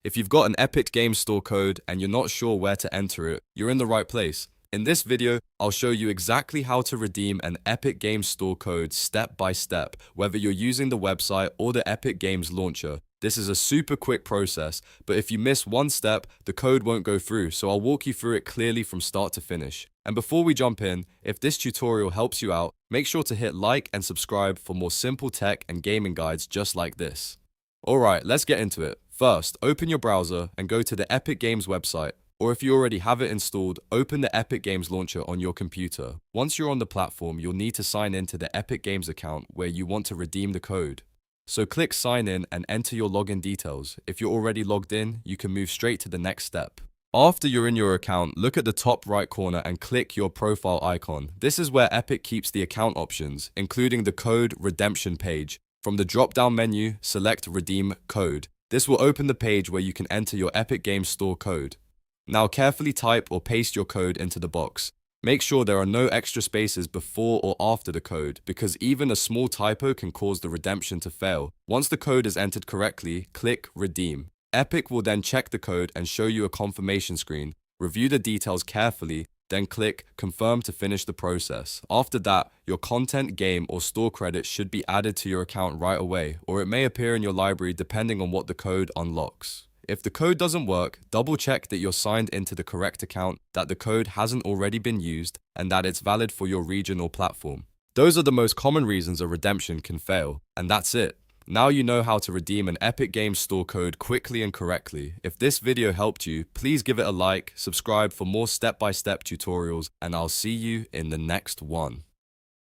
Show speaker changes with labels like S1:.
S1: If you've got an Epic Games Store code and you're not sure where to enter it, you're in the right place. In this video, I'll show you exactly how to redeem an Epic Games Store code step by step, whether you're using the website or the Epic Games launcher. This is a super quick process, but if you miss one step, the code won't go through, so I'll walk you through it clearly from start to finish. And before we jump in, if this tutorial helps you out, make sure to hit like and subscribe for more simple tech and gaming guides just like this. Alright, let's get into it. First, open your browser and go to the Epic Games website, or if you already have it installed, open the Epic Games launcher on your computer. Once you're on the platform, you'll need to sign in to the Epic Games account where you want to redeem the code. So click sign in and enter your login details. If you're already logged in, you can move straight to the next step. After you're in your account, look at the top right corner and click your profile icon. This is where Epic keeps the account options, including the code redemption page. From the drop-down menu, select Redeem Code. This will open the page where you can enter your Epic Games Store code. Now carefully type or paste your code into the box. Make sure there are no extra spaces before or after the code, because even a small typo can cause the redemption to fail. Once the code is entered correctly, click Redeem. Epic will then check the code and show you a confirmation screen. Review the details carefully, then click Confirm to finish the process. After that, your content, game, or store credit should be added to your account right away, or it may appear in your library depending on what the code unlocks. If the code doesn't work, double check that you're signed into the correct account, that the code hasn't already been used, and that it's valid for your region or platform. Those are the most common reasons a redemption can fail, and that's it. Now you know how to redeem an Epic Games Store code quickly and correctly. If this video helped you, please give it a like, subscribe for more step-by-step tutorials, and I'll see you in the next one.